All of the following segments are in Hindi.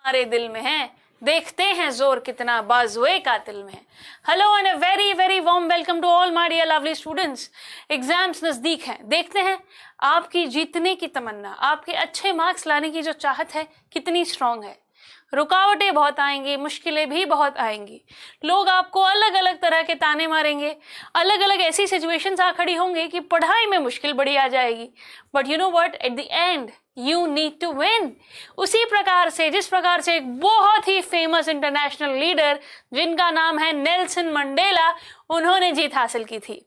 हमारे दिल में है, देखते हैं जोर कितना बाजुए कातिल में है। Hello and a very very warm welcome to all my dear lovely students. Exams नजदीक हैं, देखते हैं आपकी जीतने की तमन्ना, आपके अच्छे मार्क्स लाने की जो चाहत है कितनी स्ट्रांग है। रुकावटें बहुत आएंगी, मुश्किलें भी बहुत आएंगी, लोग आपको अलग अलग तरह के ताने मारेंगे, अलग अलग ऐसी सिचुएशंस आ खड़ी होंगी कि पढ़ाई में मुश्किल बड़ी आ जाएगी। But you know what, at the end you need to win. उसी प्रकार से जिस प्रकार से एक बहुत ही फेमस इंटरनेशनल लीडर जिनका नाम है नेल्सन मंडेला, उन्होंने जीत हासिल की थी।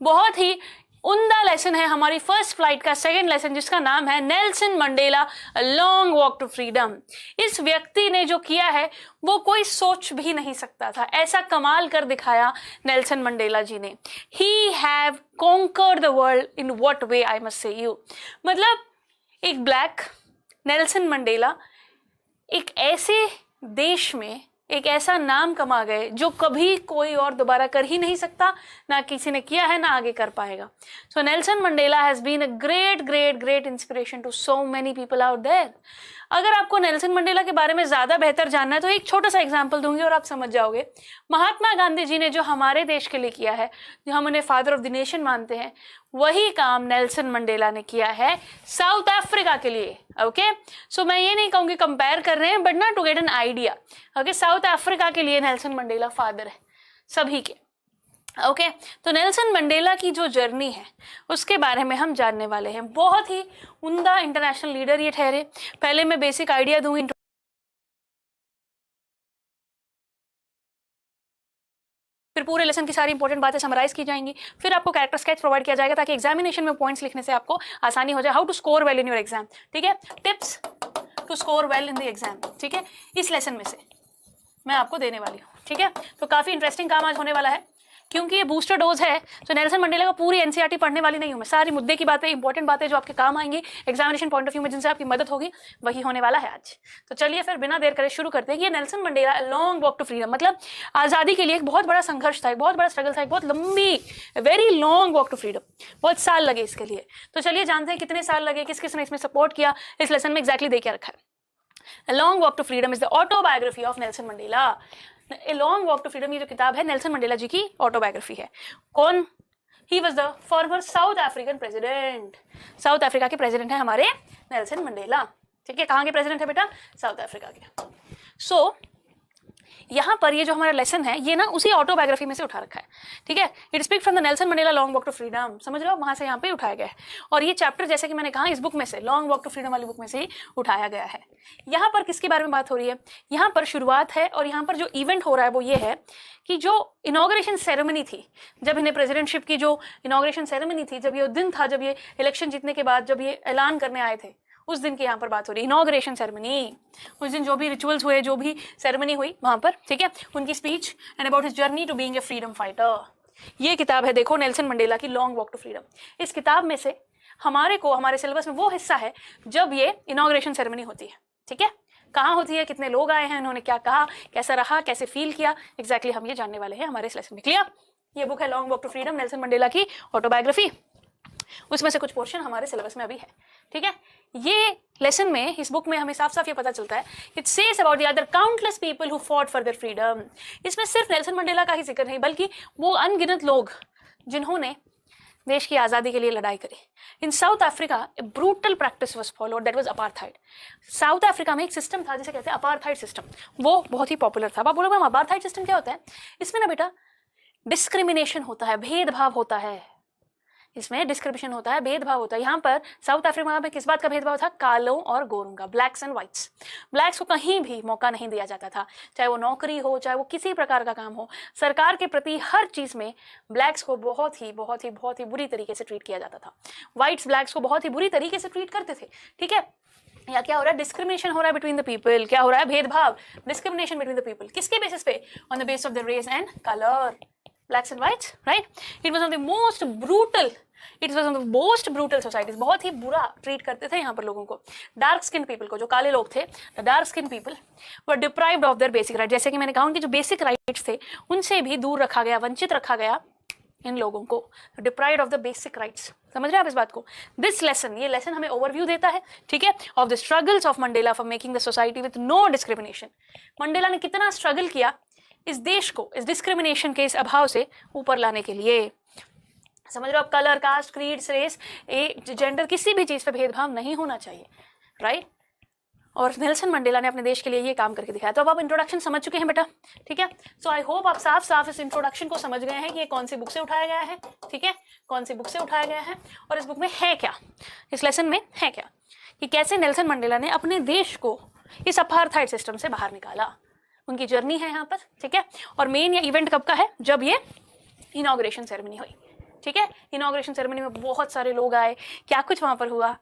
बहुत ही उम्दा लेसन है हमारी फर्स्ट फ्लाइट का सेकंड लेसन, जिसका नाम है Nelson Mandela a long walk to freedom. इस व्यक्ति ने जो किया है वो कोई सोच भी नहीं सकता था, ऐसा कमाल कर दिखाया नेल्सन मंडेला जी ने। He have conquered the world in what way I must say you. मतलब एक ब्लैक नेल्सन मंडेला एक ऐसे देश में एक ऐसा नाम कमा गए जो कभी कोई और दोबारा कर ही नहीं सकता, ना किसी ने किया है ना आगे कर पाएगा। So Nelson Mandela has been a great great great inspiration to so many people out there. अगर आपको नेल्सन मंडेला के बारे में ज्यादा बेहतर जानना है तो एक छोटा सा एग्जांपल दूंगी और आप समझ जाओगे। महात्मा गांधी जी ने जो हमारे देश के लिए किया है, जो हम उन्हें फादर ऑफ द नेशन मानते हैं, वही काम नेल्सन मंडेला ने किया है साउथ अफ्रीका के लिए। ओके, सो मैं ये नहीं कहूंगी कंपेयर कर रहे हैं, बट ना to get an idea. Okay, South Africa के लिए नेल्सन मंडेला फादर है सभी के। ओके, तो नेल्सन मंडेला की जो जर्नी है उसके बारे में हम जानने वाले हैं। बहुत ही उम्दा इंटरनेशनल लीडर ये ठहरे। पहले मैं बेसिक आइडिया दूंगी, फिर पूरे लेसन की सारी इंपॉर्टेंट बातें समराइज की जाएंगी, फिर आपको कैरेक्टर स्केच प्रोवाइड किया जाएगा ताकि एग्जामिनेशन में पॉइंट्स लिखने से आपको आसानी हो जाए। How to score well in your exam, ठीक है, tips to score well in the exam, ठीक है, इस लेसन में से मैं आपको देने वाली हूँ। ठीक है, तो काफी इंटरेस्टिंग काम आज होने वाला है क्योंकि ये बूस्टर डोज है। तो नेल्सन मंडेला का पूरी एनसीईआरटी पढ़ने वाली नहीं हूं मैं, सारी मुद्दे की बातें, इंपॉर्टेंट बातें जो आपके काम आएंगी एग्जामिनेशन पॉइंट ऑफ व्यू में, जिनसे आपकी मदद होगी, वही होने वाला है आज। तो चलिए फिर बिना देर करे शुरू करते हैं कि ये Nelson Mandela long walk to freedom, मतलब आजादी के लिए एक बहुत बड़ा संघर्ष था, एक बहुत बड़ा स्ट्रगल था, एक बहुत लंबी very long walk to freedom, बहुत साल लगे इसके लिए। तो चलिए जानते हैं कितने साल लगे, किस किस ने इसमें सपोर्ट किया, इस लेसन में एग्जैक्टली दे क्या रखा है। Long walk to freedom is the autobiography of Nelson Mandela. A long walk to freedom, ये जो किताब है नेल्सन मंडेला जी की ऑटोबायोग्राफी है। कौन? He was the former south African president. South Africa के प्रेसिडेंट है हमारे नेल्सन मंडेला। ठीक है, कहाँ के प्रेसिडेंट है बेटा? साउथ अफ्रीका के। सो यहाँ पर ये जो हमारा लेसन है ये ना उसी ऑटोबायोग्राफी में से उठा रखा है। ठीक है, it speak from the Nelson Mandela long walk to freedom, समझ रहे हो, वहां से यहाँ पे उठाया गया है। और ये चैप्टर जैसे कि मैंने कहा इस बुक में से, लॉन्ग वॉक टू फ्रीडम वाली बुक में से ही उठाया गया है। यहाँ पर किसके बारे में बात हो रही है? यहाँ पर शुरुआत है और यहाँ पर जो इवेंट हो रहा है वो ये है कि जो इनॉग्रेशन सेरेमनी थी, जब इन्हें प्रेसिडेंटशिप की जो इनॉग्रेशन सेरेमनी थी, जब ये दिन था, जब ये इलेक्शन जीतने के बाद जब ये ऐलान करने आए थे, उस दिन की यहाँ पर बात हो रही है, इनॉग्रेशन सेरेमनी। उस दिन जो भी रिचुअल्स हुए, जो भी सेरेमनी हुई वहां पर, ठीक है, उनकी speech and about his journey to being a freedom fighter. ये किताब है देखो नेल्सन मंडेला की लॉन्ग वॉक टू फ्रीडम। इस किताब में से हमारे सिलेबस में वो हिस्सा है जब ये इनॉग्रेशन सेरेमनी होती है। ठीक है, कहाँ होती है, कितने लोग आए हैं, उन्होंने क्या कहा, कैसा रहा, कैसे फील किया, एग्जैक्टली हम ये जानने वाले हैं हमारे इस लेसन में। क्लियर? ये बुक है long walk to freedom, Nelson Mandela की ऑटोबायोग्राफी। उसमें से कुछ पोर्शन हमारे सिलेबस में अभी है। ठीक है, ये लेसन में, इस बुक में हमें साफ साफ ये पता चलता है, it says about the other countless people who fought for their freedom. इसमें सिर्फ नेल्सन मंडेला का ही जिक्र नहीं, बल्कि वो अनगिनत लोग जिन्होंने देश की आजादी के लिए लड़ाई करी। In South Africa a brutal practice was followed, that was apartheid. South Africa में एक सिस्टम था जिसे कहते हैं अपार्थाइड सिस्टम, वो बहुत ही पॉपुलर था। आप बोलोगे मैम अपार्थाइड सिस्टम क्या होता है? इसमें ना बेटा डिस्क्रिमिनेशन होता है, भेदभाव होता है, इसमें डिस्क्रिमिनेशन होता है, भेदभाव होता है। यहाँ पर साउथ अफ्रीका में किस बात का भेदभाव था? कालों और गोरों का, ब्लैक्स एंड व्हाइट्स। ब्लैक्स को कहीं भी मौका नहीं दिया जाता था, चाहे वो नौकरी हो, चाहे वो किसी प्रकार का काम हो, सरकार के प्रति हर चीज में ब्लैक्स को बहुत ही बहुत ही बहुत ही बुरी तरीके से ट्रीट किया जाता था। व्हाइट्स ब्लैक्स को बहुत ही बुरी तरीके से ट्रीट करते थे। ठीक है, या क्या हो रहा है? डिस्क्रिमिनेशन हो रहा है बिटवीन द पीपल। क्या हो रहा है? भेदभाव, डिस्क्रिमिनेशन बिटवीन द पीपल। किसके बेसिस पे? On the base of the race and colour, blacks and whites, right? It was one of the most brutal, it was one of the most brutal societies. बहुत ही बुरा ट्रीट करते थे यहाँ पर लोगों को। डार्क स्किन पीपल को, जो काले लोग थे, the dark skin people were deprived of their basic right. जैसे कि मैंने कहा उनके जो बेसिक राइट्स थे उनसे भी दूर रखा गया, वंचित रखा गया। इन लोगों को, deprived of the basic rights. समझ रहे हैं आप इस बात को? दिस लेसन, ये लेसन हमें ओवरव्यू देता है, ठीक है, of the struggles of Mandela for making the society with no discrimination. Mandela ने कितना स्ट्रगल किया इस देश को इस डिस्क्रिमिनेशन के इस अभाव से ऊपर लाने के लिए। समझ रहे हो? आप colour, caste, creed, race, gender, किसी भी चीज पे भेदभाव नहीं होना चाहिए, राइट? और नेल्सन मंडेला ने अपने देश के लिए ये काम करके दिखाया। तो अब आप इंट्रोडक्शन समझ चुके हैं बेटा, ठीक है? सो आई होप आप साफ साफ इस इंट्रोडक्शन को समझ गए हैं कि ये कौन सी बुक से उठाया गया है, ठीक है, कौन सी बुक से उठाया गया है और इस बुक में है क्या, इस लेसन में है क्या, कि कैसे नेल्सन मंडेला ने अपने देश को इस अपार्थाइड सिस्टम से बाहर निकाला। उनकी जर्नी है यहाँ पर, ठीक है? और मेन ये इवेंट कब का है? जब ये इनॉग्रेशन सेरेमनी हुई, ठीक है? इनॉग्रेशन सेरेमनी में बहुत सारे लोग आए, क्या कुछ वहां पर हुआ,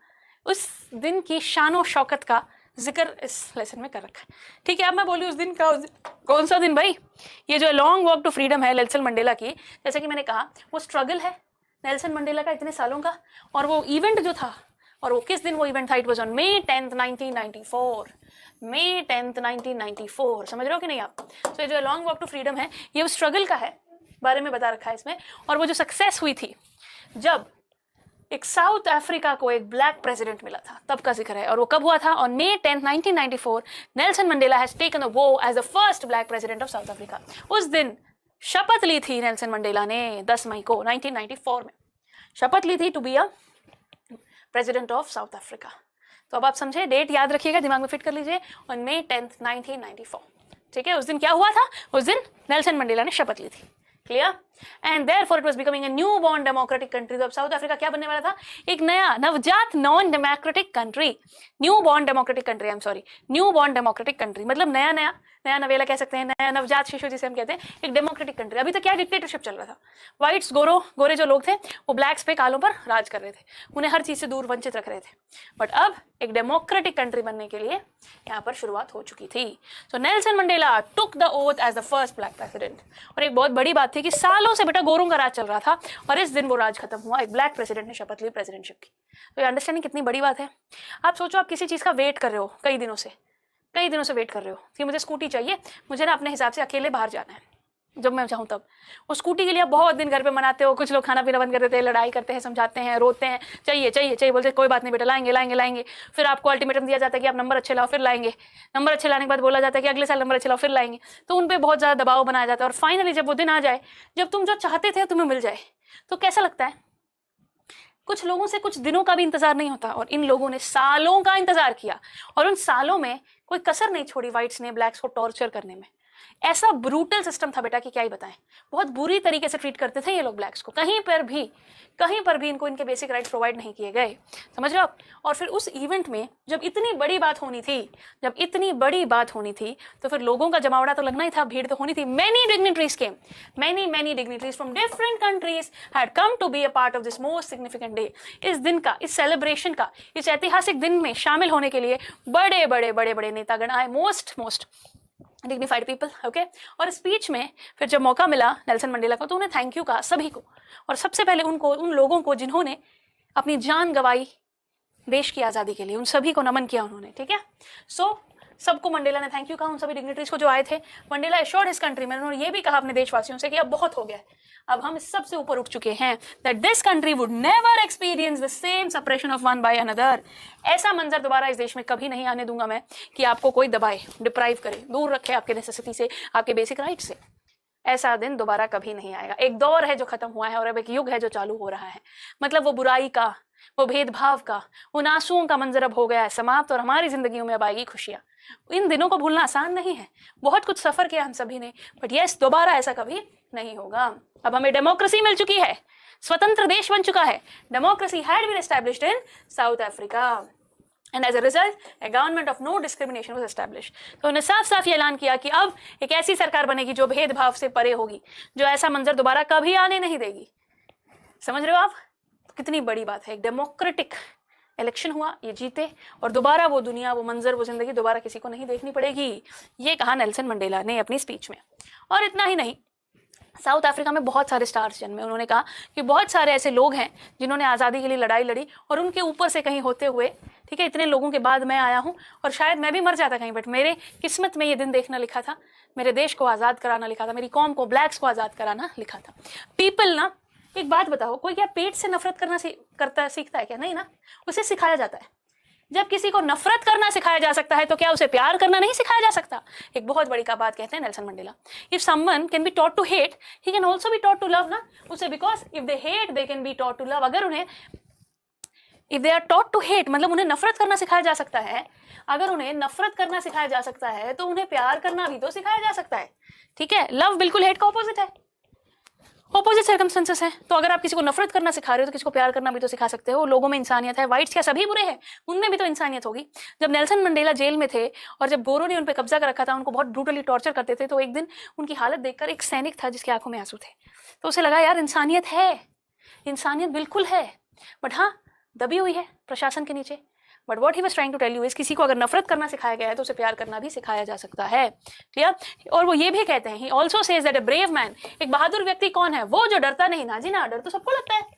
उस दिन की शानो शौकत का जिक्र इस लेसन में कर रखा है, ठीक है? अब मैं बोली उस दिन का, कौन सा दिन भाई? ये जो लॉन्ग वॉक टू फ्रीडम है नेल्सन मंडेला की, जैसे कि मैंने कहा वो स्ट्रगल है नेल्सन मंडेला का इतने सालों का, और वो इवेंट जो था, और वो किस दिन वो इवेंट था? It was on May 10th 1994, May 10th 1994। समझ रहे हो कि नहीं आप? तो ये जो लॉन्ग वॉक टू फ्रीडम है ये उस स्ट्रगल का है, बारे में बता रखा है इसमें। और वो जो सक्सेस हुई थी जब एक साउथ अफ्रीका को एक ब्लैक प्रेसिडेंट मिला था, तब का जिक्र है। और वो कब हुआ था? On May 10th 1994 Nelson Mandela has taken the वो as the first black president of South Africa. उस दिन शपथ ली थी नेल्सन मंडेला ने 10 मई को 1994 में शपथ ली थी to be a president of South Africa. तो अब आप समझे, डेट याद रखिएगा, दिमाग में फिट कर लीजिए, ऑन May 10th 1994, ठीक है? उस दिन क्या हुआ था? उस दिन नेल्सन मंडेला ने शपथ ली थी। Clear? And therefore it was becoming a new born democratic country. तो अब साउथ अफ्रीका क्या बनने वाला था? एक नया नवजात non democratic country, new born democratic country, I am sorry, new born democratic country, मतलब नया नया नया नवेला कह सकते हैं, नया नवजात शिशु जिसे हम कहते हैं, एक डेमोक्रेटिक कंट्री। अभी तक क्या डिक्टेटरशिप चल रहा था, व्हाइट्स, गोरे जो लोग थे वो ब्लैक्स पे, कालों पर राज कर रहे थे, उन्हें हर चीज से दूर वंचित रख रहे थे। बट अब एक डेमोक्रेटिक कंट्री बनने के लिए यहाँ पर शुरुआत हो चुकी थी। So Nelson Mandela took the oath as the first black president. और एक बहुत बड़ी बात थी कि सालों से बेटा गोरों का राज चल रहा था और इस दिन वो राज खत्म हुआ, एक ब्लैक प्रेसिडेंट ने शपथ ली प्रेसिडेंटशिप की। तो ये अंडरस्टैंडिंग कितनी बड़ी बात है। आप सोचो, आप किसी चीज का वेट कर रहे हो कई दिनों से वेट कर रहे हो कि मुझे स्कूटी चाहिए, मुझे ना अपने हिसाब से अकेले बाहर जाना है जब मैं चाहूँ तब। उस स्कूटी के लिए आप बहुत दिन घर पे मनाते हो, कुछ लोग खाना पीना बंद कर देते हैं, लड़ाई करते हैं, समझाते हैं, रोते हैं, चाहिए चाहिए चाहिए, बोलते कोई बात नहीं बेटा, लाएंगे। फिर आपको अल्टीमेटम दिया जाता है कि आप नंबर अच्छे लाओ फिर लाएंगे, नंबर अच्छे लाने के बाद बोला जाता है कि अगले साल नंबर अच्छे लाओ फिर लाएंगे। तो उन पर बहुत ज़्यादा दबाव बनाया जाता है और फाइनली जब वो दिन आ जाए जब तुम जो चाहते थे तुम्हें मिल जाए, तो कैसा लगता है? कुछ लोगों से कुछ दिनों का भी इंतजार नहीं होता, और इन लोगों ने सालों का इंतजार किया, और उन सालों में कोई कसर नहीं छोड़ी व्हाइट्स ने ब्लैक्स को टॉर्चर करने में। ऐसा ब्रूटल सिस्टम था बेटा कि क्या ही बताएं, बहुत बुरी तरीके से ट्रीट करते थे ये लोग ब्लैक्स को। कहीं पर भी इनको इनके बेसिक राइट्स प्रोवाइड नहीं किए गए, समझ रहे हो आप? और फिर उस इवेंट में जब इतनी बड़ी बात होनी थी, तो फिर लोगों का जमावड़ा तो लगना ही था, भीड़ तो होनी थी। Many dignitaries came, many dignitaries from different countries had come to be a part of this most significant day. इस दिन का, इस सेलिब्रेशन का, इस ऐतिहासिक दिन में शामिल होने के लिए बड़े नेतागण आए, मोस्ट डिग्निफाइड पीपल, ओके। और स्पीच में फिर जब मौका मिला नेल्सन मंडेला को, तो उन्हें थैंक यू कहा सभी को, और सबसे पहले उन लोगों को जिन्होंने अपनी जान गंवाई देश की आज़ादी के लिए, उन सभी को नमन किया उन्होंने, ठीक है। सो सबको मंडेला ने थैंक यू कहा, उन सभी डिग्निटरीज को जो आए थे। मंडेला एश्योर्ड हिज कंट्री में, उन्होंने ये भी कहा अपने देशवासियों से कि अब बहुत हो गया है, अब हम इस सबसे ऊपर उठ चुके हैं, that this country would never experience the same suppression of one by another. ऐसा मंजर दोबारा इस देश में कभी नहीं आने दूंगा मैं कि आपको कोई दबाए, डिप्राइव करे, दूर रखे आपके नेसेसिटी से, आपके बेसिक राइट से। ऐसा दिन दोबारा कभी नहीं आएगा। एक दौर है जो खत्म हुआ है और अब एक युग है जो चालू हो रहा है। मतलब वो बुराई का, वो भेदभाव का, उन आंसुओं का मंजर अब हो गया है समाप्त, और हमारी जिंदगियों में अब आएगी खुशियां। इन दिनों को भूलना आसान नहीं है, बहुत कुछ सफर किया हम सभी ने, बट यस, दोबारा ऐसा कभी नहीं होगा। अब हमें डेमोक्रेसी मिल चुकी है, स्वतंत्र देश बन चुका है। Democracy had been established in South Africa, and as a result a government of no discrimination was established। तो उन्होंने साफ साफ ये ऐलान किया कि अब एक ऐसी सरकार बनेगी जो भेदभाव से परे होगी, जो ऐसा मंजर दोबारा कभी आने नहीं देगी। समझ रहे हो आप? कितनी बड़ी बात है। एक डेमोक्रेटिक इलेक्शन हुआ, ये जीते, और दोबारा वो दुनिया, वो मंजर, वो जिंदगी दोबारा किसी को नहीं देखनी पड़ेगी। ये कहा नेल्सन मंडेला ने अपनी स्पीच में। और इतना ही नहीं, साउथ अफ्रीका में बहुत सारे स्टार्स जन्मे। उन्होंने कहा कि बहुत सारे ऐसे लोग हैं जिन्होंने आज़ादी के लिए लड़ाई लड़ी, और उनके ऊपर से कहीं होते हुए, ठीक है, इतने लोगों के बाद मैं आया हूँ, और शायद मैं भी मर जाता कहीं, बट मेरे किस्मत में ये दिन देखना लिखा था, मेरे देश को आज़ाद कराना लिखा था, मेरी कौम को, ब्लैक्स को आज़ाद कराना लिखा था। पीपल ना एक बात बताओ, कोई क्या पेट से नफरत करना सीखता है क्या? नहीं ना, उसे सिखाया जाता है। जब किसी को नफरत करना सिखाया जा सकता है तो क्या उसे प्यार करना नहीं सिखाया जा सकता? एक बहुत बड़ी का बात कहते हैं Nelson Mandela, if someone can be taught to hate he can also be taught to love ना। उसे because if they hate they can be taught to love. अगर उन्हें if they are taught to hate मतलब उन्हें नफरत करना सिखाया जा सकता है, अगर उन्हें नफरत करना सिखाया जा सकता है तो उन्हें प्यार करना भी तो सिखाया जा सकता है। ठीक है, लव बिल्कुल हेट का ऑपोजिट है, ऑपोजिट सर्कमस्टेंसेस हैं। तो अगर आप किसी को नफरत करना सिखा रहे हो तो किसी को प्यार करना भी तो सिखा सकते हो। लोगों में इंसानियत है, व्हाइट्स क्या सभी बुरे हैं? उनमें भी तो इंसानियत होगी। जब नेल्सन मंडेला जेल में थे और जब गोरों ने उन पर कब्जा कर रखा था, उनको बहुत ब्रूटली टॉर्चर करते थे, तो एक दिन उनकी हालत देखकर एक सैनिक था जिसकी आंखों में आंसू थे, तो उसे लगा यार इंसानियत है, इंसानियत बिल्कुल है, बट हाँ दबी हुई है प्रशासन के नीचे। But what he was trying to tell you is किसी को अगर नफरत करना सिखाया गया है तो उसे प्यार करना भी सिखाया जा सकता है। क्लियर? और वो ये भी कहते हैं, he also says that a brave man, एक बहादुर व्यक्ति कौन है? वो जो डरता नहीं ना जी ना। डर तो सबको लगता है,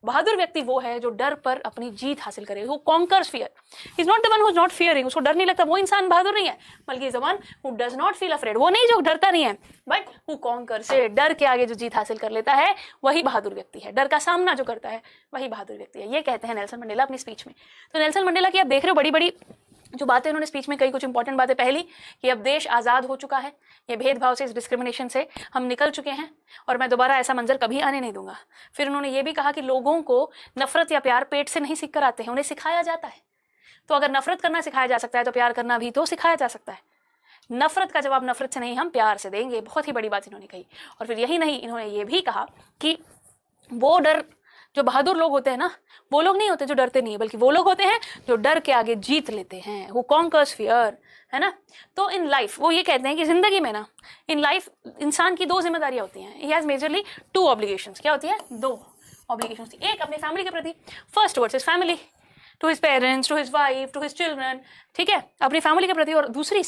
बहादुर व्यक्ति वो है जो डर पर अपनी जीत हासिल करे, who conquers fear. He's not the one who's not fearing, उसको डर नहीं लगता, वो इंसान बहादुर नहीं है, बल्कि the one who does not feel afraid, वो नहीं जो डरता नहीं है, but who conquers it, डर के आगे जो जीत हासिल कर लेता है वही बहादुर व्यक्ति है, डर का सामना जो करता है वही बहादुर व्यक्ति है। ये कहते हैं नेल्सन मंडेला अपनी स्पीच में। तो नेल्सन मंडेला की आप देख रहे हो बड़ी बड़ी जो बातें उन्होंने स्पीच में कही, कुछ इंपॉर्टेंट बातें। पहली कि अब देश आज़ाद हो चुका है, ये भेदभाव से, इस डिस्क्रिमिनेशन से हम निकल चुके हैं और मैं दोबारा ऐसा मंजर कभी आने नहीं दूंगा। फिर उन्होंने ये भी कहा कि लोगों को नफरत या प्यार पेट से नहीं सीख कर आते हैं, उन्हें सिखाया जाता है। तो अगर नफरत करना सिखाया जा सकता है तो प्यार करना भी तो सिखाया जा सकता है। नफरत का जवाब नफरत से नहीं, हम प्यार से देंगे। बहुत ही बड़ी बात इन्होंने कही। और फिर यही नहीं, इन्होंने ये भी कहा कि वो डर, जो बहादुर लोग होते हैं ना, वो लोग नहीं होते जो डरते नहीं है, बल्कि वो लोग होते हैं जो डर के आगे जीत लेते हैं, who conquers fear, है ना। तो इन लाइफ वो ये कहते हैं कि जिंदगी में ना, इन लाइफ इंसान की दो जिम्मेदारियां होती हैं। he has majorly two obligations। क्या होती है? दो obligations। एक अपने फैमिली के प्रति, first towards his family, to his parents, to his wife, to his children, ठीक है, अपनी फैमिली के प्रति। और दूसरी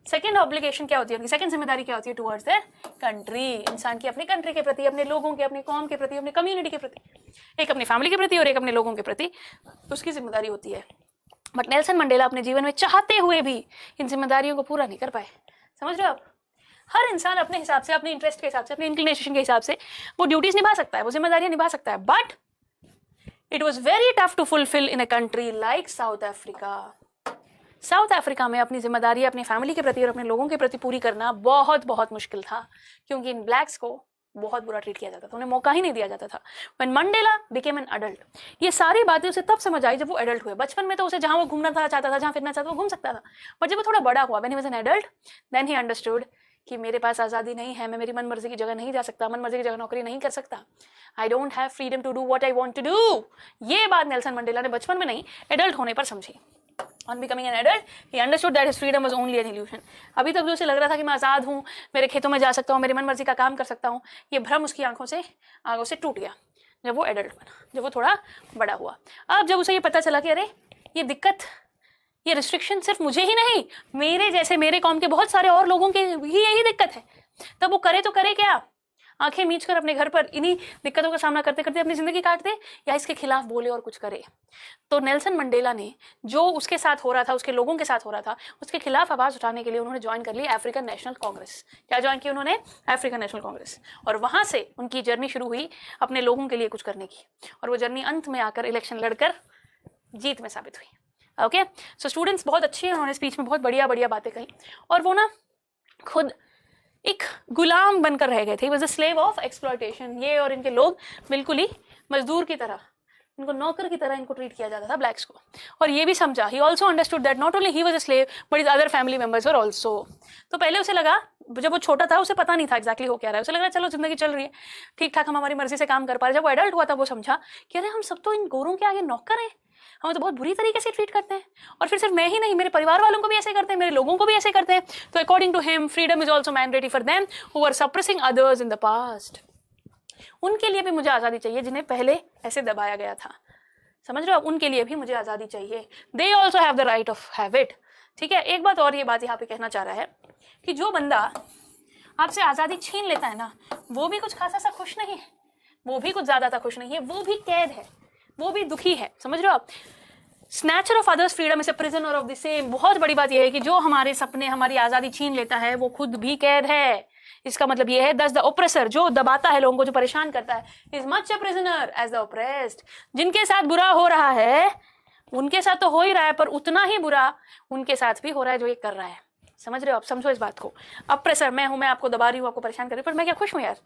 सेकंड ऑब्लिगेशन क्या होती है उनकी, सेकंड जिम्मेदारी क्या होती है? टुवर्ड्स देयर कंट्री, इंसान की अपनी कंट्री के प्रति, अपने लोगों के, अपनी कौम के प्रति, अपनी कम्युनिटी के प्रति। एक अपनी फैमिली के प्रति और एक अपने लोगों के प्रति उसकी जिम्मेदारी होती है। बट नेल्सन मंडेला अपने जीवन में चाहते हुए भी इन जिम्मेदारियों को पूरा नहीं कर पाए। समझ रहे हो आप? हर इंसान अपने हिसाब से, अपने इंटरेस्ट के हिसाब से, अपने इंक्लिनेशन के हिसाब से वो ड्यूटीज निभा सकता है, वो जिम्मेदारियां निभा सकता है। But it was very tough to fulfil in a country like South Africa. South Africa में अपनी जिम्मेदारी अपनी फैमिली के प्रति और अपने लोगों के प्रति पूरी करना बहुत बहुत मुश्किल था, क्योंकि इन ब्लैक्स को बहुत बुरा ट्रीट किया जाता था, उन्हें मौका ही नहीं दिया जाता था। When Mandela became an adult, ये सारी बातें उसे तब समझ आई जब वो एडल्ट हुए। बचपन में तो उसे जहां वो घूमना चाहता था, जहां फिरना चाहता था, वो घूम सकता था। पर जब वो थोड़ा बड़ा हुआ, when he was an adult, then he understood कि मेरे पास आज़ादी नहीं है, मैं मेरी मन मर्जी की जगह नहीं जा सकता, मन मर्जी की जगह नौकरी नहीं कर सकता। I don't have freedom to do what I want to do. ये बात नेल्सन मंडेला ने बचपन में नहीं, एडल्ट होने पर समझी। On becoming an adult, he understood that his freedom was only an illusion. अभी तक जो उसे लग रहा था कि मैं आज़ाद हूँ, मेरे खेतों में जा सकता हूँ, मेरी मन मर्जी का काम कर सकता हूँ, ये भ्रम उसकी आंखों से टूट गया जब वो एडल्ट बना, जब वो थोड़ा बड़ा हुआ। अब जब उसे ये पता चला कि अरे ये दिक्कत, ये रिस्ट्रिक्शन सिर्फ मुझे ही नहीं, मेरे जैसे, मेरे कौम के बहुत सारे और लोगों के भी यही दिक्कत है, तब वो करे तो करे क्या? आंखें मीच कर अपने घर पर इन्हीं दिक्कतों का सामना करते करते अपनी जिंदगी काट दे, या इसके खिलाफ बोले और कुछ करे? तो नेल्सन मंडेला ने जो उसके साथ हो रहा था, उसके लोगों के साथ हो रहा था, उसके खिलाफ आवाज उठाने के लिए उन्होंने ज्वाइन कर ली अफ्रीकन नेशनल कांग्रेस। क्या ज्वाइन किया उन्होंने? African national Congress. और वहां से उनकी जर्नी शुरू हुई अपने लोगों के लिए कुछ करने की, और वो जर्नी अंत में आकर इलेक्शन लड़कर जीत में साबित हुई। ओके, सो स्टूडेंट्स बहुत अच्छी है, उन्होंने स्पीच में बहुत बढ़िया बढ़िया बातें कही, और वो ना खुद एक गुलाम बनकर रह गए थे। Was a slave of exploitation. ये और इनके लोग बिल्कुल ही मजदूर की तरह, इनको नौकर की तरह इनको ट्रीट किया जाता था ब्लैक्स को। और ये भी समझा, he also understood that not only he was a slave but his other family members were also. तो पहले उसे लगा, जब वो छोटा था उसे पता नहीं था एक्जैक्टली हो क्या रहा है, उसे लगा चलो जिंदगी चल रही है ठीक ठाक, हम हमारी मर्जी से काम कर पा रहे। जब वो एडल्ट हुआ था वो समझा कि अरे हम सब तो इन गोरों के आगे नौकर हैं, हमें तो बहुत बुरी तरीके से ट्रीट करते हैं, और फिर सिर्फ मैं ही नहीं, मेरे परिवार वालों को भी ऐसे करते हैं, मेरे लोगों को भी ऐसे करते हैं। तो according to him freedom is also mandatory for them who were suppressing others in the past. उनके लिए भी मुझे आज़ादी चाहिए जिन्हें पहले ऐसे दबाया गया था। समझ रहे हो? उनके लिए भी मुझे आज़ादी चाहिए। They also have the right of have it. ठीक है, एक बात और ये बात यहाँ पे कहना चाह रहा है कि जो बंदा आपसे आज़ादी छीन लेता है ना, वो भी कुछ खासा सा खुश नहीं है, वो भी कुछ ज्यादा सा खुश नहीं है, वो भी कैद है, वो भी दुखी है। समझ रहे हो आप? Snatcher of others freedom is a prisoner of the same. बहुत बड़ी बात यह है कि जो हमारे सपने, हमारी आज़ादी छीन लेता है, वो खुद भी कैद है। इसका मतलब ये है दस द ओप्रेसर, जो दबाता है लोगों को, जो परेशान करता है, is much a prisoner as the oppressed. जिनके साथ बुरा हो रहा है उनके साथ तो हो ही रहा है, पर उतना ही बुरा उनके साथ भी हो रहा है जो ये कर रहा है। समझ रहे हो आप? समझो इस बात को। अप्रेसर मैं हूं, मैं आपको दबा रही हूँ, आपको परेशान कर रही हूँ, पर मैं क्या खुश हूँ यार?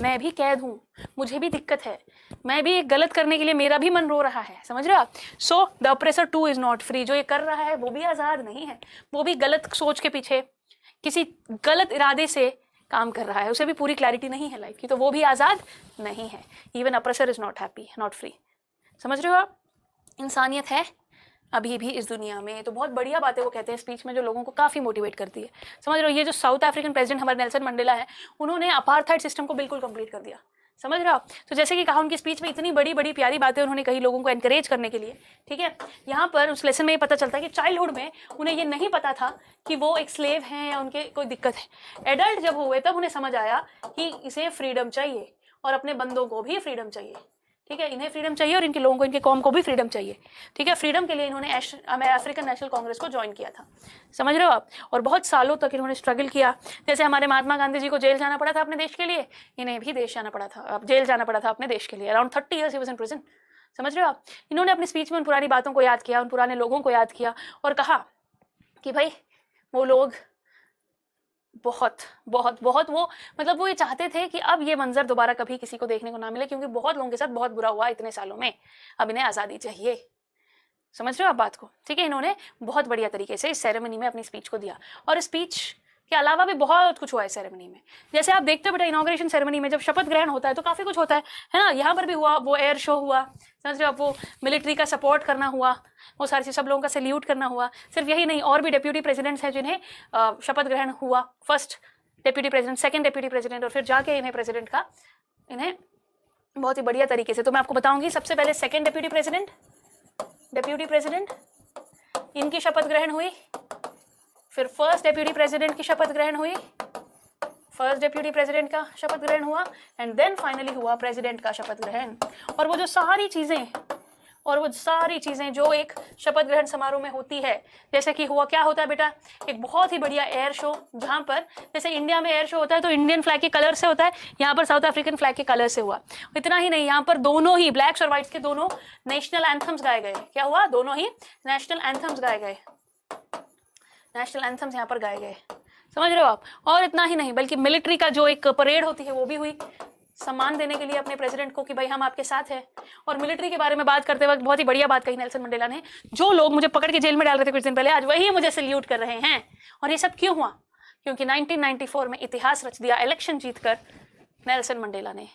मैं भी कैद हूँ, मुझे भी दिक्कत है, मैं भी गलत करने के लिए मेरा भी मन रो रहा है। समझ रहे हो आप? So the oppressor two is not free. जो ये कर रहा है वो भी आजाद नहीं है, वो भी गलत सोच के पीछे, किसी गलत इरादे से काम कर रहा है, उसे भी पूरी क्लैरिटी नहीं है लाइफ की, तो वो भी आजाद नहीं है। Even oppressor is not happy, not free. समझ रहे हो आप? इंसानियत है अभी भी इस दुनिया में। तो बहुत बढ़िया बातें वो कहते हैं स्पीच में, जो लोगों को काफी मोटिवेट करती है। समझ रहे हो? ये जो साउथ अफ्रीकन प्रेसिडेंट हमारे नेल्सन मंडेला है, उन्होंने अपार्थाइड सिस्टम को बिल्कुल कंप्लीट कर दिया। समझ रहे हो आप? तो जैसे कि कहा, उनकी स्पीच में इतनी बड़ी बड़ी प्यारी बातें उन्होंने कही लोगों को एनकरेज करने के लिए। ठीक है, यहाँ पर उस लेसन में ये पता चलता है कि चाइल्डहुड में उन्हें ये नहीं पता था कि वो एक स्लेव हैं या उनके कोई दिक्कत है। एडल्ट जब हुए तब उन्हें समझ आया कि इसे फ्रीडम चाहिए और अपने बंदों को भी फ्रीडम चाहिए। ठीक है, इन्हें फ्रीडम चाहिए और इनके लोगों को, इनके कौम को भी फ्रीडम चाहिए। ठीक है, फ्रीडम के लिए इन्होंने अफ्रीकन नेशनल कांग्रेस को ज्वाइन किया था। समझ रहे हो आप? और बहुत सालों तक इन्होंने स्ट्रगल किया। जैसे हमारे महात्मा गांधी जी को जेल जाना पड़ा था अपने देश के लिए, इन्हें भी देश जाना पड़ा था, जेल जाना पड़ा था अपने देश के लिए। Around 30 years he was in prison. समझ रहे हो आप? इन्होंने अपनी स्पीच में उन पुरानी बातों को याद किया, उन पुराने लोगों को याद किया और कहा कि भाई वो लोग बहुत बहुत बहुत वो मतलब वो ये चाहते थे कि अब ये मंजर दोबारा कभी किसी को देखने को ना मिले, क्योंकि बहुत लोगों के साथ बहुत बुरा हुआ इतने सालों में, अब इन्हें आज़ादी चाहिए। समझ रहे हो आप बात को? ठीक है, इन्होंने बहुत बढ़िया तरीके से इस सेरेमनी में अपनी स्पीच को दिया। और स्पीच के अलावा भी बहुत कुछ हुआ है सेरेमनी में। जैसे आप देखते हो बेटा, इनॉग्रेशन सेरेमनी में जब शपथ ग्रहण होता है तो काफी कुछ होता है ना? यहाँ पर भी हुआ, वो एयर शो हुआ, समझ रहे हो? वो मिलिट्री का सपोर्ट करना हुआ, वो सारी चीज, सब लोगों का सैल्यूट करना हुआ। सिर्फ यही नहीं, और भी डेप्यूटी प्रेसिडेंट्स हैं जिन्हें शपथ ग्रहण हुआ। First deputy president, second deputy president, और फिर जाके इन्हें प्रेसिडेंट का, इन्हें बहुत ही बढ़िया तरीके से। तो मैं आपको बताऊंगी, सबसे पहले सेकंड डेप्यूटी प्रेसिडेंट इनकी शपथ ग्रहण हुई, फिर फर्स्ट डेप्यूटी प्रेसिडेंट की शपथ ग्रहण हुई, फर्स्ट डेप्यूटी प्रेसिडेंट का शपथ ग्रहण हुआ, एंड देन फाइनली हुआ प्रेसिडेंट का शपथ ग्रहण। और वो सारी चीजें जो एक शपथ ग्रहण समारोह में होती है, जैसे कि हुआ, क्या होता है बेटा, एक बहुत ही बढ़िया एयर शो, जहां पर जैसे इंडिया में एयर शो होता है तो इंडियन फ्लैग के कलर से होता है, यहाँ पर साउथ अफ्रीकन फ्लैग के कलर से हुआ। इतना ही नहीं, यहाँ पर दोनों ही ब्लैक्स और व्हाइट्स के दोनों नेशनल एंथम्स गाए गए। क्या हुआ? दोनों ही नेशनल एंथम्स गाए गए, नेशनल एंथम्स यहाँ पर गाए गए। समझ रहे हो आप? और इतना ही नहीं, बल्कि मिलिट्री का जो एक परेड होती है वो भी हुई, सम्मान देने के लिए अपने प्रेसिडेंट को कि भाई हम आपके साथ हैं। और मिलिट्री के बारे में बात करते वक्त बहुत ही बढ़िया बात कही नेल्सन मंडेला ने, जो लोग मुझे पकड़ के जेल में डाल रहे थे कुछ दिन पहले, आज वही मुझे सल्यूट कर रहे हैं। और ये सब क्यों हुआ? क्योंकि 1994 में इतिहास रच दिया इलेक्शन जीतकर नेल्सन मंडेला ने।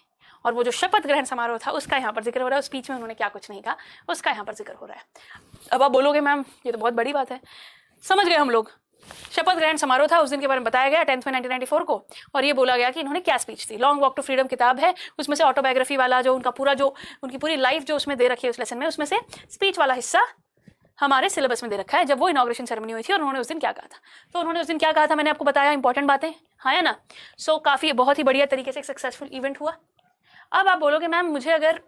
और वो जो शपथ ग्रहण समारोह था उसका यहाँ पर जिक्र हो रहा है। स्पीच में उन्होंने क्या कुछ नहीं कहा, उसका यहाँ पर जिक्र हो रहा है। अब आप बोलोगे मैम ये तो बहुत बड़ी बात है, समझ गए हम लोग। शपथ ग्रहण समारोह था, उस दिन के बारे में बताया गया 10 में 1994 को, और ये बोला गया कि इन्होंने क्या स्पीच दी। लॉन्ग वॉक टू फ्रीडम किताब है, उसमें से ऑटोबायोग्राफी वाला जो उनका पूरा, जो उनकी पूरी लाइफ जो उसमें दे रखी है उस लेसन में, उसमें से स्पीच वाला हिस्सा हमारे सिलेबस में दे रखा है, जब वो इनॉग्रेशन सेरेमनी हुई थी और उन्होंने उस दिन क्या कहा था। तो उन्होंने उस दिन क्या कहा था मैंने आपको बताया, इंपॉर्टेंट बातें, हाँ या ना? सो काफी बहुत ही बढ़िया तरीके से एक सक्सेसफुल इवेंट हुआ। अब आप बोलोगे मैम मुझे अगर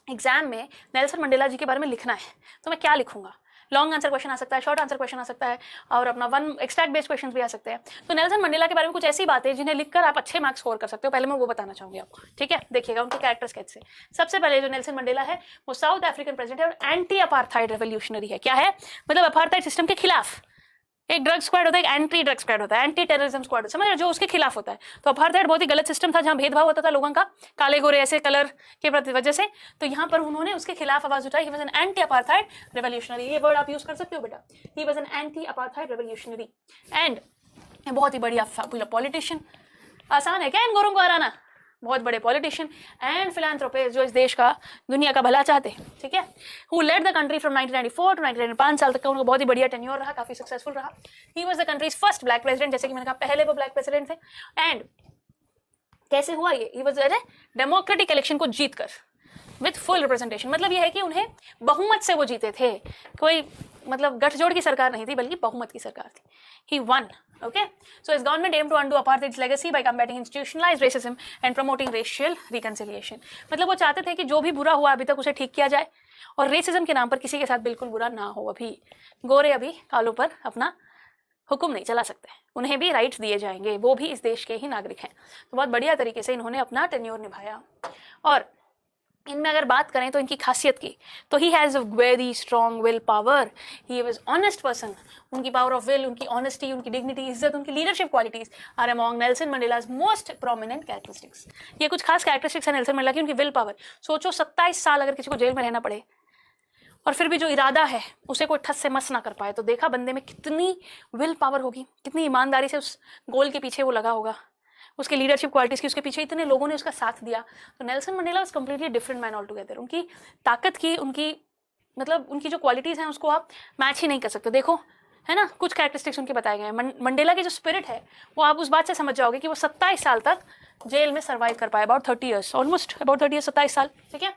एग्जाम में नेल्सन मंडेला जी के बारे में लिखना है तो मैं क्या लिखूंगा? लॉन्ग आंसर क्वेश्चन आ सकता है, शॉर्ट आंसर क्वेश्चन आ सकता है, और अपना वन एक्सट्रैक्ट बेस्ड क्वेश्चन भी आ सकते हैं। तो नेल्सन मंडेला के बारे में कुछ ऐसी बातें जिन्हें लिखकर आप अच्छे मार्क्स स्कोर कर सकते हो, पहले मैं वो बताना चाहूंगी आपको। ठीक है, देखिएगा उनके कैरेक्टर स्केच से। सबसे पहले जो नेल्सन मंडेला है वो साउथ अफ्रीकन प्रेसिडेंट है और एंटी अपार्थाइड रेवोल्यूशनरी है। क्या है? मतलब अपार्थाइड सिस्टम के खिलाफ। एक ड्रग स्क्वाड होता है, एक एंटी ड्रग स्क्वाड होता है, एंटी टेररिज्म स्क्वाड, समझ रहे हो, जो उसके खिलाफ होता है। तो अपार्थाइड बहुत ही गलत सिस्टम था, जहां भेदभाव होता था लोगों का काले गोरे ऐसे कलर के प्रति वजह से। तो यहाँ पर उन्होंने उसके खिलाफ आवाज उठाई। He was an anti apartheid revolutionary, ये वर्ड आप यूज कर सकते हो बेटा। He was an anti apartheid revolutionary and बहुत ही बढ़िया पॉलिटिशियन। आसान है क्या इन गोरों को हराना? बहुत बड़े पॉलिटिशियन एंड फिलैंथ्रोपिस्ट जो इस देश का, दुनिया का भला चाहते हैं। ठीक है, who led the country from 1994 to 1999, 5 साल तक का उनको बहुत ही बढ़िया टेन्योर रहा, काफी सक्सेसफुल रहा। He was the countries first black president, जैसे कि मैंने कहा पहले वो ब्लैक प्रेसिडेंट थे। एंड कैसे हुआ ये? ही वाज डेमोक्रेटिक इलेक्शन को जीतकर विथ फुल रिप्रेजेंटेशन। मतलब ये है कि उन्हें बहुमत से वो जीते थे, कोई मतलब गठजोड़ की सरकार नहीं थी बल्कि बहुमत की सरकार थी। ही one. Okay, so his government aimed to undo apartheid's legacy by combating institutionalized racism and promoting racial reconciliation. मतलब वो चाहते थे कि जो भी बुरा हुआ अभी तक उसे ठीक किया जाए और रेसिज्म के नाम पर किसी के साथ बिल्कुल बुरा ना हो। अभी गोरे अभी कालों पर अपना हुक्म नहीं चला सकते, उन्हें भी राइट्स दिए जाएंगे, वो भी इस देश के ही नागरिक हैं। तो बहुत बढ़िया तरीके से इन्होंने अपना टेन्योर निभाया। और इनमें अगर बात करें तो इनकी खासियत की, तो he has a very strong will power, he was honest person. उनकी पावर ऑफ विल, उनकी ऑनेस्टी, उनकी डिग्निटी, इज्जत, उनकी leadership qualities are among Nelson Mandela's most prominent characteristics. ये कुछ खास कैरेक्टरिस्टिक्स है नेल्सन मंडेला की। उनकी विल पावर, सोचो 27 साल अगर किसी को जेल में रहना पड़े और फिर भी जो इरादा है उसे कोई ठस से मस ना कर पाए, तो देखा बंदे में कितनी विल पावर होगी, कितनी ईमानदारी से उस गोल के पीछे वो लगा होगा, उसके लीडरशिप क्वालिटीज की, उसके पीछे इतने लोगों ने उसका साथ दिया। तो Nelson Mandela was completely different man all together. उनकी ताकत की, उनकी मतलब उनकी जो क्वालिटीज़ हैं उसको आप मैच ही नहीं कर सकते। देखो है ना, कुछ कैरेक्टरिस्टिक्स उनके बताए गए हैं। मंडेला की जो स्पिरिट है वो आप उस बात से समझ जाओगे कि वो 27 साल तक जेल में सर्वाइव कर पाए, about 30 years, almost about 30 years, 27 साल, ठीक है।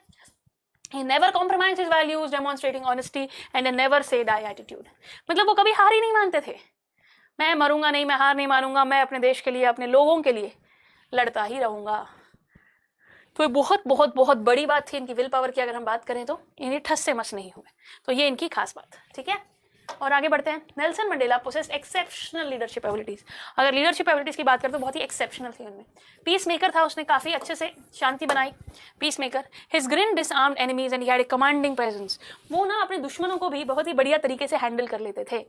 He never compromised his values, demonstrating honesty and a never say die attitude. मतलब वो कभी हार ही नहीं मानते थे। मैं मरूंगा नहीं, मैं हार नहीं मानूंगा, मैं अपने देश के लिए, अपने लोगों के लिए लड़ता ही रहूंगा। तो ये बहुत बहुत बहुत बड़ी बात थी इनकी विल पावर की। अगर हम बात करें तो इन्हें ठस से मस नहीं हुए, तो ये इनकी खास बात, ठीक है। और आगे बढ़ते हैं। Nelson Mandela possess exceptional leadership abilities. अगर लीडरशिप एबिलिटीज की बात करें तो बहुत ही एक्सेप्शनल थी उनमें। पीस मेकर था, उसने काफी अच्छे से शांति बनाई, peace maker. His grin disarmed enemies and he had a commanding presence. वो ना अपने दुश्मनों को भी बहुत ही बढ़िया तरीके से हैंडल कर लेते थे।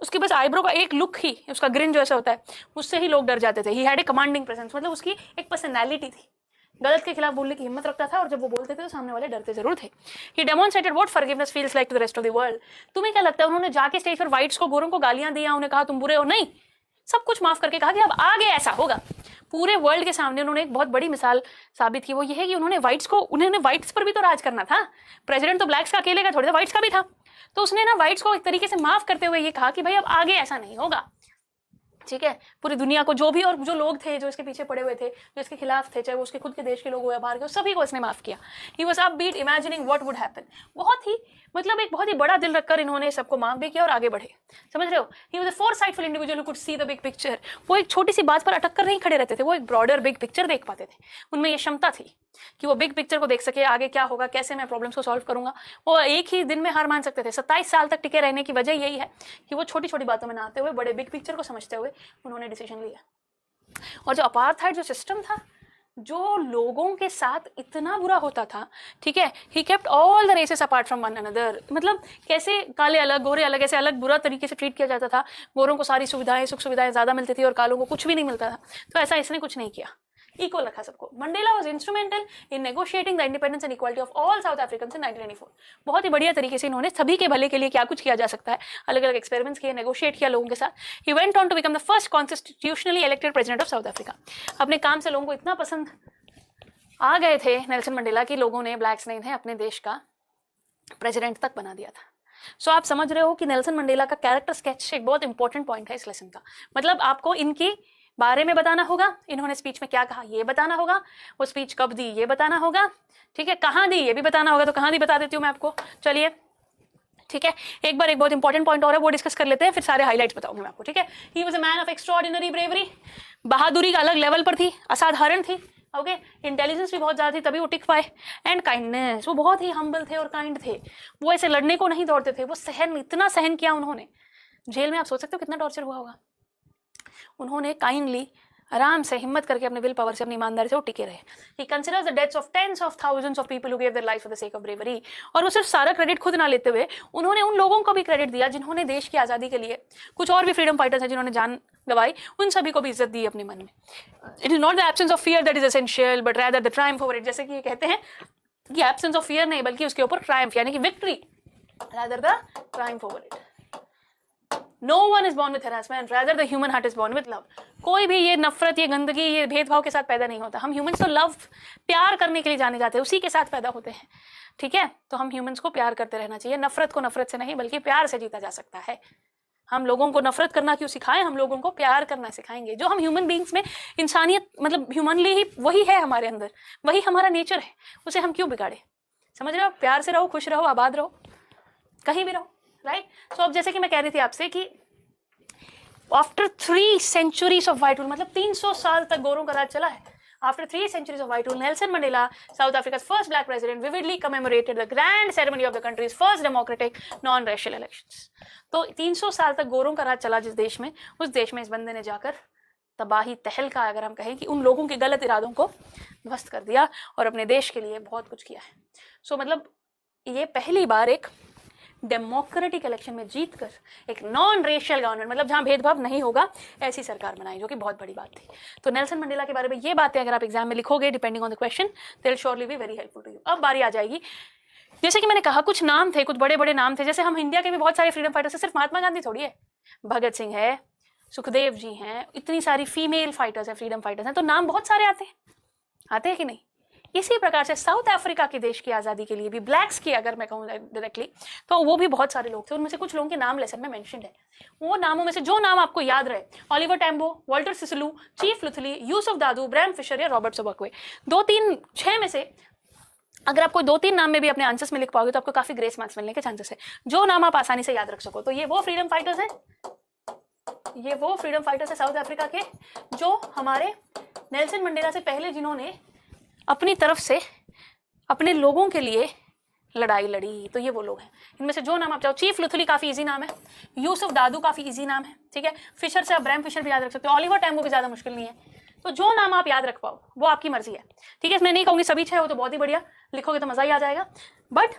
उसके बस आईब्रो का एक लुक ही, उसका ग्रिन जो ऐसा होता है, उससे ही लोग डर जाते थे। ही हैड ए कमांडिंग प्रेजेंस, मतलब उसकी एक पर्सनैलिटी थी, गलत के खिलाफ बोलने की हिम्मत रखता था, और जब वो बोलते थे तो सामने वाले डरते जरूर थे। He demonstrated what forgiveness feels like to the rest of the world. तुम्हें क्या लगता है, उन्होंने जाके स्टेज पर व्हाइट्स को, गोरों को गालियां दिया, उन्हें कहा तुम बुरे हो? नहीं, सब कुछ माफ करके कहा कि अब आगे ऐसा होगा। पूरे वर्ल्ड के सामने उन्होंने एक बहुत बड़ी मिसाल साबित की, वो ये है कि उन्होंने व्हाइट्स पर भी तो राज करना था। प्रेसिडेंट तो ब्लैक्स का अकेले का थोड़ी था, व्हाइट्स का भी था। तो उसने ना व्हाइट्स को एक तरीके से माफ करते हुए ये कहा कि भाई अब आगे ऐसा नहीं होगा, ठीक है। पूरी दुनिया को, जो भी और जो लोग थे जो इसके पीछे पड़े हुए थे, जो इसके खिलाफ थे, चाहे वो उसके खुद के देश के लोग हो या बाहर के, सभी को इसने माफ किया। He was upbeat imagining what would happen. बहुत ही मतलब एक बहुत ही बड़ा दिल रखकर इन्होंने सबको माफ भी किया और आगे बढ़े, समझ रहे हो। He was a foresightful individual who could see the big picture. वो एक छोटी सी बात पर अटक कर नहीं खड़े रहते थे, वो एक ब्रॉडर बिग पिक्चर देख पाते थे। उनमें ये क्षमता थी कि वो बिग पिक्चर को देख सके, आगे क्या होगा, कैसे मैं प्रॉब्लम्स को सॉल्व करूंगा। वो एक ही दिन में हार मान सकते थे। 27 साल तक टिके रहने की वजह यही है कि वो छोटी छोटी बातों में ना आते हुए बड़े बिग पिक्चर को समझते हुए उन्होंने डिसीजन लिया। और जो अपार्थाइड जो सिस्टम था, जो लोगों के साथ इतना बुरा होता था, ठीक है, he kept all the races apart from one another. मतलब कैसे काले अलग, गोरे अलग, ऐसे अलग बुरा तरीके से ट्रीट किया जाता था। गोरों को सारी सुविधाएं, सुख सुविधाएं ज्यादा मिलती थी और कालों को कुछ भी नहीं मिलता था। तो ऐसा इसने कुछ नहीं किया, इक्वल रखा सबको। Mandela was instrumental in negotiating the independence and equality of all South Africans in 1994। बहुत ही बढ़िया तरीके से इन्होंने सभी के भले के लिए क्या कुछ किया जा सकता है, अलग अलग एक्सपेरिमेंट्स किए, नेगोशिएट किया लोगों के साथ। He went on to become the first constitutionally elected president of South Africa. अपने काम से लोगों को इतना पसंद आ गए थे नेल्सन मंडेला की, लोगों ने, ब्लैक्स ने इन्हें अपने देश का प्रेसिडेंट तक बना दिया था। सो आप समझ रहे हो कि नेल्सन मंडेला का कैरेक्टर स्केच एक बहुत इंपॉर्टेंट पॉइंट है इस लेसन का। मतलब आपको इनकी बारे में बताना होगा, इन्होंने स्पीच में क्या कहा ये बताना होगा, वो स्पीच कब दी ये बताना होगा, ठीक है, कहाँ दी ये भी बताना होगा। तो कहाँ दी बता देती हूँ मैं आपको, चलिए, ठीक है। एक बार एक बहुत इंपॉर्टेंट पॉइंट और है, वो डिस्कस कर लेते हैं, फिर सारे हाईलाइट्स बताऊंगी मैं आपको, ठीक है। ही was a man of extraordinary bravery. बहादुरी का अलग लेवल पर थी, असाधारण थी, ओके। इंटेलिजेंस भी बहुत ज्यादा थी, तभी वो टिक पाए। एंड काइंडनेस, वो बहुत ही हम्बल थे और काइंड थे। वो ऐसे लड़ने को नहीं दौड़ते थे, वो इतना सहन किया उन्होंने। जेल में आप सोच सकते हो कितना टॉर्चर हुआ होगा। उन्होंने काइंडली, आराम से, हिम्मत करके, अपने विल पावर से, अपनी ईमानदारी से वो टिके रहे। He considers the deaths of tens of thousands of people who gave their lives for the sake of bravery। और वो सिर्फ सारा क्रेडिट खुद ना लेते हुए उन्होंने उन लोगों को भी क्रेडिट दिया जिन्होंने देश की आज़ादी के लिए, कुछ और भी फ्रीडम फाइटर्स हैं जिन्होंने जान गवाई, उन सभी को भी इज्जत दी अपने मन में। It is not the absence of fear that is essential but rather the Triumph over it. जैसे कि ये कहते हैं कि एब्सेंस ऑफ फियर नहीं बल्कि उसके ऊपर ट्रायम्फ यानी कि victory, rather the Triumph over it. No one is born with harassment, rather the human heart is born with love। कोई भी ये नफरत, ये गंदगी, ये भेदभाव के साथ पैदा नहीं होता। हम ह्यूमंस तो लव, प्यार करने के लिए जाने जाते हैं, उसी के साथ पैदा होते हैं, ठीक है। तो हम ह्यूमंस को प्यार करते रहना चाहिए, नफरत को नफरत से नहीं बल्कि प्यार से जीता जा सकता है। हम लोगों को नफरत करना क्यों सिखाएं, हम लोगों को प्यार करना सिखाएंगे। जो हम ह्यूमन बींग्स में इंसानियत, मतलब ह्यूमनली ही वही है हमारे अंदर, वही हमारा नेचर है, उसे हम क्यों बिगाड़े। समझ रहे हो, प्यार से रहो, खुश रहो, आबाद रहो, कहीं भी रहो, राइट। सो अब जैसे कि मैं कह रही थी आपसे कि after 3 centuries of white rule, मतलब 300 साल तक गोरों का राज चला है। After 3 centuries of white rule, Nelson Mandela, South Africa's first black president, vividly commemorated the grand ceremony of the country's first democratic non-racial elections. तो 300 साल तक गोरों का राज चला जिस देश में, उस देश में इस बंदे ने जाकर तबाही तहलका, अगर हम कहें कि उन लोगों के गलत इरादों को ध्वस्त कर दिया और अपने देश के लिए बहुत कुछ किया है. सो मतलब ये पहली बार एक डेमोक्रेटिक इलेक्शन में जीतकर एक नॉन रेशियल गवर्नमेंट, मतलब जहां भेदभाव नहीं होगा, ऐसी सरकार बनाई, जो कि बहुत बड़ी बात थी. तो नेल्सन मंडेला के बारे में ये बातें अगर आप एग्जाम में लिखोगे, depending on the question, they will surely be very helpful to you. अब बारी आ जाएगी, जैसे कि मैंने कहा कुछ नाम थे, कुछ बड़े बड़े नाम थे. जैसे हम इंडिया के भी बहुत सारे फ्रीडम फाइटर्स हैं, सिर्फ महात्मा गांधी थोड़ी है, भगत सिंह है, सुखदेव जी हैं, इतनी सारी फीमेल फाइटर्स हैं, फ्रीडम फाइटर्स हैं, तो नाम बहुत सारे आते हैं कि नहीं. इसी प्रकार से साउथ अफ्रीका के देश की आज़ादी के लिए भी ब्लैक्स की अगर मैं कहूँ डायरेक्टली, तो वो भी बहुत सारे लोग थे. उनमें से कुछ लोगों के नाम लेसन में मेंशन्ड है. वो नामों में से जो नाम आपको याद रहे, Oliver Tambo, Walter Sisulu, Chief Luthuli, Yusuf Dadoo, Bram Fischer या रॉबर्ट सोबक्वे, 2, 3, 6 में से अगर आपको 2-3 नाम में भी अपने आंसर्स में लिख पाओगे तो आपको काफी ग्रेस मार्क्स मिलने के चांसेस है. जो नाम आप आसानी से याद रख सको. तो ये वो फ्रीडम फाइटर्स हैं, ये वो फ्रीडम फाइटर्स है साउथ अफ्रीका के, जो हमारे नेल्सन मंडेला से पहले जिन्होंने अपनी तरफ से अपने लोगों के लिए लड़ाई लड़ी. तो ये वो लोग हैं. इनमें से जो नाम आप चाहो, चीफ लुथली काफी इजी नाम है, यूसुफ दादू काफी इजी नाम है, ठीक है. फिशर से आप ब्रैम फिशर भी याद रख सकते हो, ऑलिवर टैम्बो भी ज्यादा मुश्किल नहीं है. तो जो नाम आप याद रख पाओ वो आपकी मर्जी है, ठीक है. मैं नहीं कहूंगी सभी 6 हो तो बहुत ही बढ़िया, लिखोगे तो मजा ही आ जाएगा. बट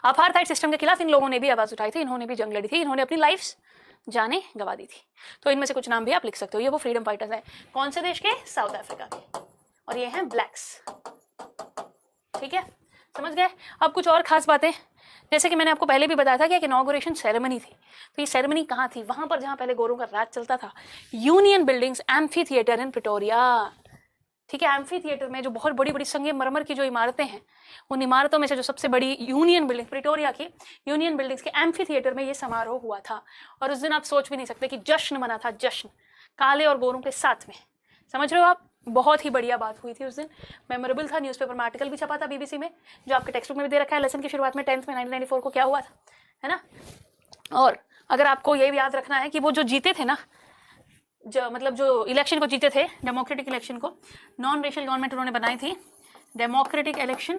अपार्थाइड सिस्टम के खिलाफ इन लोगों ने भी आवाज उठाई थी, इन्होंने भी जंग लड़ी थी, इन्होंने अपनी लाइफ जाने गवा दी थी. तो इनमें से कुछ नाम भी आप लिख सकते हो. ये वो फ्रीडम फाइटर्स हैं. कौन से देश के? साउथ अफ्रीका के. और ये हैं ब्लैक्स, ठीक है, समझ गए. अब कुछ और खास बातें, जैसे कि मैंने आपको पहले भी बताया था कि एक इनॉग्रेशन सेरेमनी थी. तो ये सेरेमनी कहाँ थी? वहां पर जहां पहले गोरों का राज चलता था, union buildings amphi theatre in Pretoria, ठीक है. एम्फी थिएटर में जो बहुत बड़ी बड़ी संगमरमर की जो इमारतें हैं, उन इमारतों में से जो सबसे बड़ी यूनियन बिल्डिंग, प्रिटोरिया की यूनियन बिल्डिंग्स के एम्फी थिएटर में ये समारोह हुआ था. और उस दिन आप सोच भी नहीं सकते कि जश्न मना था, जश्न, काले और गोरों के साथ में. समझ रहे हो आप? बहुत ही बढ़िया बात हुई थी उस दिन, मेमोरेबल था. न्यूज़पेपर में आर्टिकल भी छपा था बीबीसी में, जो आपके टेक्स्ट बुक में भी दे रखा है लेसन की शुरुआत में, 10th में 1994 को क्या हुआ था, है ना. और अगर आपको ये भी याद रखना है कि वो जो जीते थे ना, मतलब जो इलेक्शन को जीते थे, डेमोक्रेटिक इलेक्शन को, नॉन रेशियल गवर्नमेंट उन्होंने बनाई थी, डेमोक्रेटिक इलेक्शन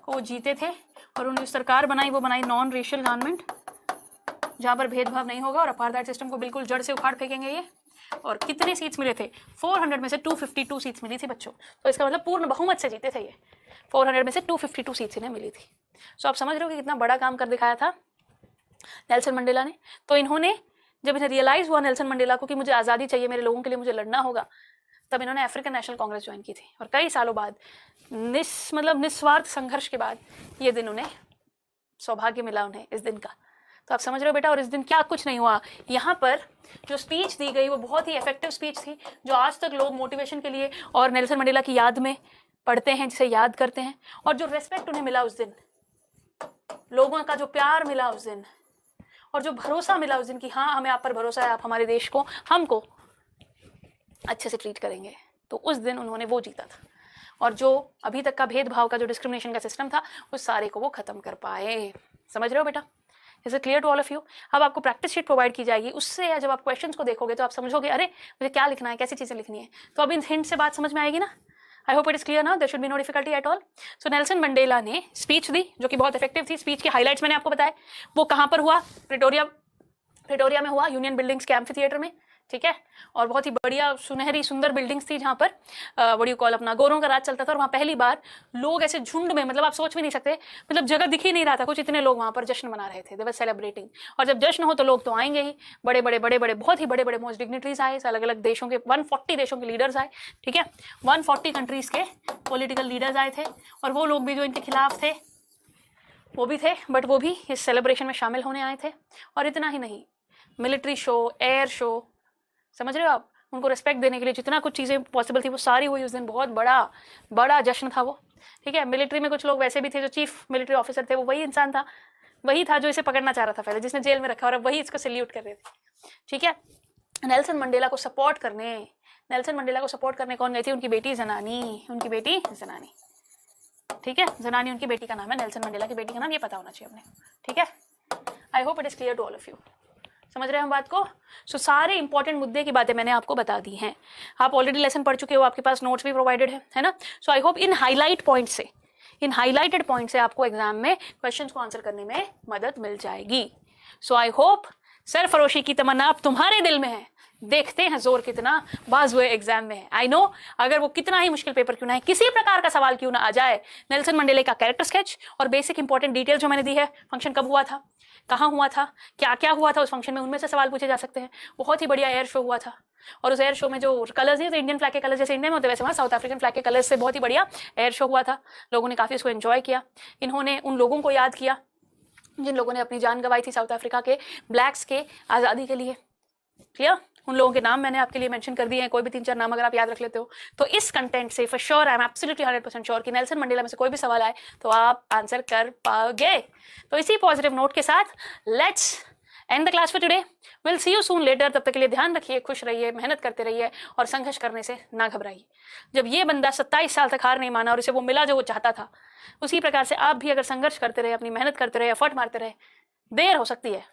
को जीते थे और उन्होंने सरकार बनाई, वो बनाई नॉन रेशियल गवर्नमेंट, जहां पर भेदभाव नहीं होगा, और अपार्थाइड सिस्टम को बिल्कुल जड़ से उखाड़ फेंकेंगे ये. और कितने सीट्स मिले थे? 400 में से 252 सीट्स मिली थी बच्चों. तो इसका मतलब पूर्ण बहुमत से जीते थे ये. 400 में से 252 सीट्स इन्हें मिली थी. सो आप समझ रहे हो कि कितना बड़ा काम कर दिखाया था नेल्सन मंडेला ने. तो इन्होंने, जब इन्हें रियलाइज हुआ नेल्सन मंडेला को कि मुझे आज़ादी चाहिए, मेरे लोगों के लिए मुझे लड़ना होगा, तब इन्होंने अफ्रीकन नेशनल कांग्रेस ज्वाइन की थी. और कई सालों बाद निस्वार्थ संघर्ष के बाद ये दिन उन्हें सौभाग्य मिला, उन्हें इस दिन का. तो आप समझ रहे हो बेटा. और इस दिन क्या कुछ नहीं हुआ, यहाँ पर जो स्पीच दी गई वो बहुत ही इफेक्टिव स्पीच थी, जो आज तक लोग मोटिवेशन के लिए और नेल्सन मंडेला की याद में पढ़ते हैं, जिसे याद करते हैं. और जो रेस्पेक्ट उन्हें मिला उस दिन, लोगों का जो प्यार मिला उस दिन, और जो भरोसा मिला उस दिन कि हाँ हमें आप पर भरोसा है, आप हमारे देश को, हमको अच्छे से ट्रीट करेंगे, तो उस दिन उन्होंने वो जीता था. और जो अभी तक का भेदभाव का, जो डिस्क्रिमिनेशन का सिस्टम था, उस सारे को वो खत्म कर पाए. समझ रहे हो बेटा? Is it clear to all of you? अब आपको प्रैक्टिस शीट प्रोवाइड की जाएगी, उससे जब आप क्वेश्चंस को देखोगे तो आप समझोगे अरे मुझे क्या लिखना है, कैसी चीजें लिखनी है. तो अब इन हिंट से बात समझ में आएगी ना. I hope it is clear now, there should be no difficulty at all. So Nelson Mandela ने स्पीच दी जो कि बहुत इफेक्टिव थी. स्पीच के हाईलाइट्स मैंने आपको बताया. वो कहाँ पर हुआ? प्रिटोरिया में हुआ, यूनियन बिल्डिंग्स के एम्फी थिएटर में, ठीक है. और बहुत ही बढ़िया सुनहरी सुंदर बिल्डिंग्स थी जहाँ पर व्हाट यू कॉल अपना गोरों का राज चलता था. और वहाँ पहली बार लोग ऐसे झुंड में, मतलब आप सोच भी नहीं सकते, मतलब जगह दिख ही नहीं रहा था कुछ, इतने लोग वहाँ पर जश्न मना रहे थे. दे वर सेलिब्रेटिंग. और जब जश्न हो तो लोग तो आएंगे ही, बड़े बड़े बहुत ही बड़े मोस्ट डिग्निटरीज आए, अलग अलग देशों के 140 देशों के लीडर्स आए, ठीक है. 140 कंट्रीज के पॉलिटिकल लीडर्स आए थे. और वो लोग भी जो इनके खिलाफ थे वो भी थे, बट वो भी इस सेलिब्रेशन में शामिल होने आए थे. और इतना ही नहीं, मिलिट्री शो, एयर शो, समझ रहे हो आप, उनको रिस्पेक्ट देने के लिए जितना कुछ चीज़ें पॉसिबल थी वो सारी हुई उस दिन. बहुत बड़ा जश्न था वो, ठीक है. मिलिट्री में कुछ लोग वैसे भी थे, जो चीफ मिलिट्री ऑफिसर थे वो वही इंसान था, वही था जो इसे पकड़ना चाह रहा था पहले, जिसने जेल में रखा, और अब वही इसको सैल्यूट कर रहे थे, ठीक है. नेल्सन मंडेला को सपोर्ट करने कौन गई थी? उनकी बेटी जनानी, ठीक है. जनानी उनकी बेटी का नाम है. नेल्सन मंडेला की बेटी का नाम ये पता होना चाहिए अपने, ठीक है. I hope it is clear to all of you. समझ रहे हैं हम बात को? सो सारे इंपॉर्टेंट मुद्दे की बातें मैंने आपको बता दी हैं। आप ऑलरेडी लेसन पढ़ चुके हो, आपके पास नोट्स भी प्रोवाइडेड है ना? So I hope in highlighted point से आपको एग्जाम में क्वेश्चंस को आंसर करने में मदद मिल जाएगी। सो आई होप सरफरोशी की तमन्ना अब तुम्हारे दिल में है, देखते हैं जोर कितना बाजुए एग्जाम में है। आई नो अगर वो कितना ही मुश्किल पेपर क्यों ना है, किसी प्रकार का सवाल क्यों ना आ जाए, नेल्सन मंडेले का कैरेक्टर स्केच और बेसिक इंपॉर्टेंट डिटेल जो मैंने दी है, फंक्शन कब हुआ था, कहाँ हुआ था, क्या क्या हुआ था उस फंक्शन में, उनमें से सवाल पूछे जा सकते हैं। बहुत ही बढ़िया एयर शो हुआ था, और उस एयर शो में जो कलर्स नहीं तो इंडियन फ्लैग के कलर जैसे इंडिया में होते वैसे वहाँ साउथ अफ्रीकन फ्लैग के कलर्स से बहुत ही बढ़िया एयर शो हुआ था। लोगों ने काफी उसको एंजॉय किया। इन्होंने उन लोगों को याद किया जिन लोगों ने अपनी जान गंवाई थी साउथ अफ्रीका के ब्लैक्स के आज़ादी के लिए। क्लियर? उन लोगों के नाम मैंने आपके लिए मेंशन कर दिए हैं, कोई भी 3-4 नाम अगर आप याद रख लेते हो तो इस कंटेंट से for sure I am absolutely 100% sure कि नेल्सन मंडेला में से कोई भी सवाल आए तो आप आंसर कर पाओगे। तो इसी पॉजिटिव नोट के साथ let's end the class for today. Will see you soon later. तब तक के लिए ध्यान रखिए, खुश रहिए, मेहनत करते रहिए और संघर्ष करने से ना घबराइए। जब ये बंदा 27 साल तक हार नहीं माना और उसे वो मिला जो वो चाहता था, उसी प्रकार से आप भी अगर संघर्ष करते रहे, अपनी मेहनत करते रहे, एफर्ट मारते रहे, देर हो सकती है,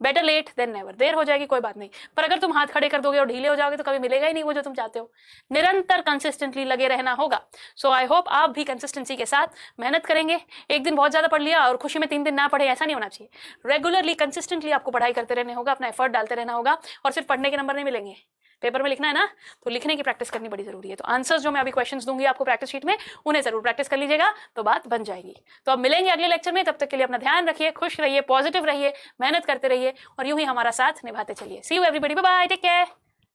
बेटर लेट देन नेवर, देर हो जाएगी कोई बात नहीं, पर अगर तुम हाथ खड़े कर दोगे और ढीले हो जाओगे तो कभी मिलेगा ही नहीं वो जो तुम चाहते हो। निरंतर कंसिस्टेंटली लगे रहना होगा। सो आई होप आप भी कंसिस्टेंसी के साथ मेहनत करेंगे। एक दिन बहुत ज्यादा पढ़ लिया और खुशी में 3 दिन ना पढ़े, ऐसा नहीं होना चाहिए। रेगुलरली कंसिस्टेंटली आपको पढ़ाई करते रहने होगा, अपना एफर्ट डालते रहना होगा, और सिर्फ पढ़ने के नंबर नहीं मिलेंगे, पेपर में लिखना है ना, तो लिखने की प्रैक्टिस करनी बड़ी जरूरी है। तो आंसर्स जो मैं अभी क्वेश्चंस दूंगी आपको प्रैक्टिस शीट में, उन्हें जरूर प्रैक्टिस कर लीजिएगा तो बात बन जाएगी। तो अब मिलेंगे अगले लेक्चर में, तब तक के लिए अपना ध्यान रखिए, खुश रहिए, पॉजिटिव रहिए, मेहनत करते रहिए और यूं ही हमारा साथ निभाते चलिए। See you everybody, bye bye, take care.